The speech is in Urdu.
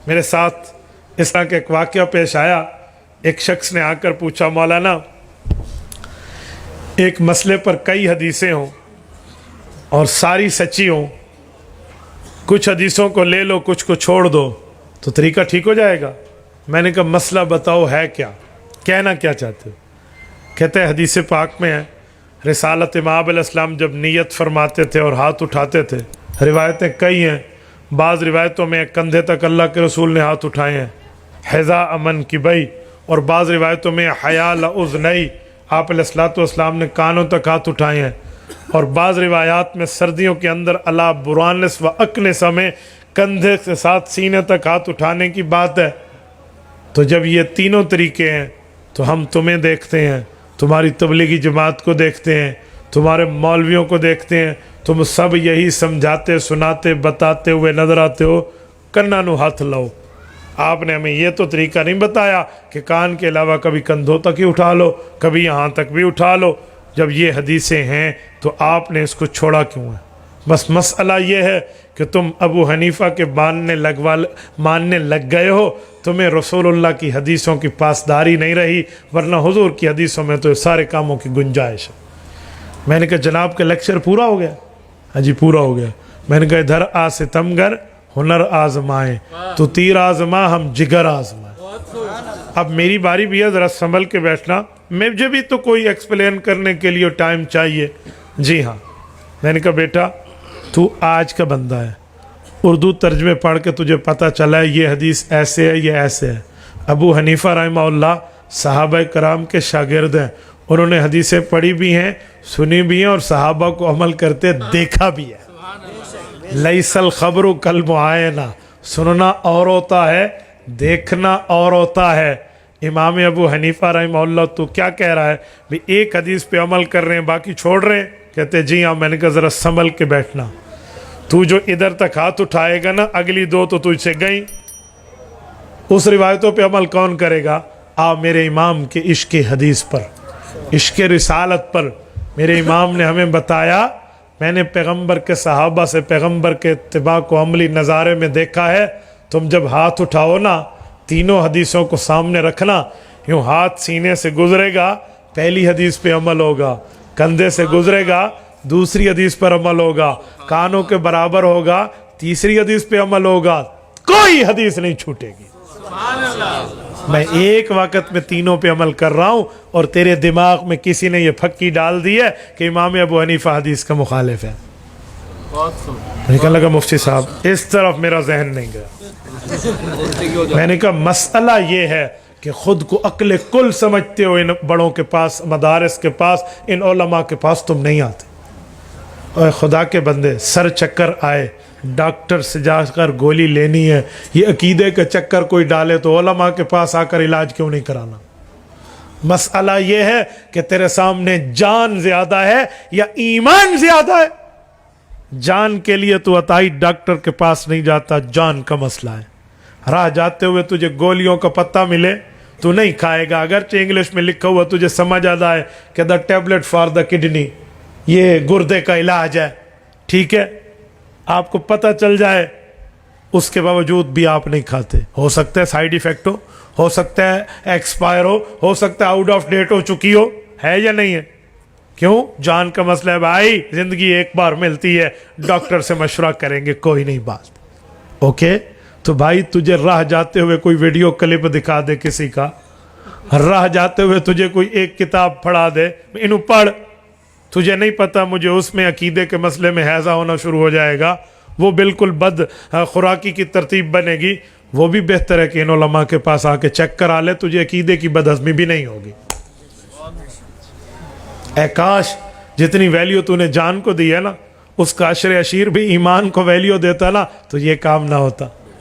میرے ساتھ اس طرح کا ایک واقعہ پیش آیا. ایک شخص نے آ کر پوچھا مولانا ایک مسئلے پر کئی حدیثیں ہوں اور ساری سچی ہوں, کچھ حدیثوں کو لے لو کچھ کو چھوڑ دو تو طریقہ ٹھیک ہو جائے گا. میں نے کہا مسئلہ بتاؤ ہے کیا, کہنا کیا چاہتے ہو؟ کہتے ہیں حدیث پاک میں ہے رسالت امام علیہ السلام جب نیت فرماتے تھے اور ہاتھ اٹھاتے تھے, روایتیں کئی ہیں, بعض روایتوں میں کندھے تک اللہ کے رسول نے ہاتھ اٹھائے ہیں حذا امن کی بئی, اور بعض روایتوں میں حیال اذنئی آپ علیہ الصلوۃ والسلام نے کانوں تک ہاتھ اٹھائے ہیں, اور بعض روایات میں سردیوں کے اندر اللہ برانس و اکنس میں کندھے کے ساتھ سینے تک ہاتھ اٹھانے کی بات ہے. تو جب یہ تینوں طریقے ہیں تو ہم تمہیں دیکھتے ہیں, تمہاری تبلیغی جماعت کو دیکھتے ہیں, تمہارے مولویوں کو دیکھتے ہیں, تم سب یہی سمجھاتے سناتے بتاتے ہوئے نظر آتے ہو, کنا نو ہاتھ لاؤ. آپ نے ہمیں یہ تو طریقہ نہیں بتایا کہ کان کے علاوہ کبھی کندھوں تک ہی اٹھا لو, کبھی یہاں تک بھی اٹھا لو. جب یہ حدیثیں ہیں تو آپ نے اس کو چھوڑا کیوں ہے؟ بس مسئلہ یہ ہے کہ تم ابو حنیفہ کے ماننے لگ گئے ہو, تمہیں رسول اللہ کی حدیثوں کی پاسداری نہیں رہی, ورنہ حضور کی حدیثوں میں تو سارے کاموں کی گنجائش ہے. میں نے کہا جناب کا لیکچر پورا ہو گیا؟ ہاں جی پورا ہو گیا. میں نے کہا ادھر آ ستمگر ہنر آزمائیں, تو تیر آزما ہم جگر آزمائیں. اب میری باری بھی ہے, ذرا سنبھل کے بیٹھنا, مجھے بھی تو کوئی ایکسپلین کرنے کے لیے ٹائم چاہیے. جی ہاں. میں نے کہا بیٹا تو آج کا بندہ ہے, اردو ترجمے پڑھ کے تجھے پتہ چلا ہے یہ حدیث ایسے ہے یہ ایسے ہے. ابو حنیفہ رحمہ اللہ صحابہ کرام کے شاگرد ہیں, انہوں نے حدیثیں پڑھی بھی ہیں سنی بھی ہیں اور صحابہ کو عمل کرتے دیکھا بھی ہے. لیس الخبر کالمعائنہ, سننا اور ہوتا ہے دیکھنا اور ہوتا ہے. امام ابو حنیفہ رحمہ اللہ تو کیا کہہ رہا ہے بھی ایک حدیث پہ عمل کر رہے ہیں باقی چھوڑ رہے ہیں؟ کہتے جی ہاں. میں نے کہا ذرا سنبھل کے بیٹھنا, تو جو ادھر تک ہاتھ اٹھائے گا نا اگلی دو تو تجھ سے گئیں. اس روایتوں پہ عمل کون کرے گا؟ میرے امام کے عشق حدیث پر, عشق رسالت پر. میرے امام نے ہمیں بتایا, میں نے پیغمبر کے صحابہ سے پیغمبر کے اتباع کو عملی نظارے میں دیکھا ہے. تم جب ہاتھ اٹھاؤ نا تینوں حدیثوں کو سامنے رکھنا, یوں ہاتھ سینے سے گزرے گا پہلی حدیث پہ عمل ہوگا, کندھے سے گزرے گا دوسری حدیث پر عمل ہوگا, کانوں کے برابر ہوگا تیسری حدیث پہ عمل ہوگا, کوئی حدیث نہیں چھوٹے گی. میں ایک وقت میں تینوں پہ عمل کر رہا ہوں اور تیرے دماغ میں کسی نے یہ پھکی ڈال دی ہے کہ امام ابو حنیفہ حدیث کا مخالف ہے. کہنے لگا مفتی صاحب اس طرف میرا ذہن نہیں گیا. میں نے کہا مسئلہ یہ ہے کہ خود کو عقل کل سمجھتے ہو, ان بڑوں کے پاس مدارس کے پاس ان علماء کے پاس تم نہیں آتے. اور خدا کے بندے سر چکر آئے, ڈاکٹر سے جا کر گولی لینی ہے, یہ عقیدے کا چکر کوئی ڈالے تو علماء کے پاس آ کر علاج کیوں نہیں کرانا؟ مسئلہ یہ ہے کہ تیرے سامنے جان زیادہ ہے یا ایمان زیادہ ہے. جان کے لیے تو عطائی ڈاکٹر کے پاس نہیں جاتا, جان کا مسئلہ ہے. راہ جاتے ہوئے تجھے گولیوں کا پتہ ملے تو نہیں کھائے گا, اگرچہ انگلش میں لکھا ہوا تجھے سمجھ آتا ہے کہ دا ٹیبلٹ فار دا کڈنی, یہ گردے کا علاج ہے, ٹھیک ہے, آپ کو پتہ چل جائے, اس کے باوجود بھی آپ نہیں کھاتے. ہو سکتا ہے سائیڈ ایفیکٹ ہو سکتا ہے ایکسپائر ہو سکتا ہے آؤٹ آف ڈیٹ ہو چکی ہے یا نہیں ہے. کیوں؟ جان کا مسئلہ ہے بھائی, زندگی ایک بار ملتی ہے, ڈاکٹر سے مشورہ کریں گے کوئی نہیں بات. اوکے تو بھائی تجھے راہ جاتے ہوئے کوئی ویڈیو کلپ دکھا دے کسی کا, راہ جاتے ہوئے تجھے کوئی ایک کتاب پڑھا دے, انہوں پڑھ, تجھے نہیں پتا مجھے اس میں عقیدے کے مسئلے میں ہیضہ ہونا شروع ہو جائے گا, وہ بالکل بد خوراکی کی ترتیب بنے گی. وہ بھی بہتر ہے کہ ان علماء کے پاس آ کے چیک کرا لے, تجھے عقیدے کی بدہضمی بھی نہیں ہوگی. اے کاش جتنی ویلیو تو نے جان کو دی ہے نا, اس کا عشر عشیر بھی ایمان کو ویلیو دیتا نا تو یہ کام نہ ہوتا.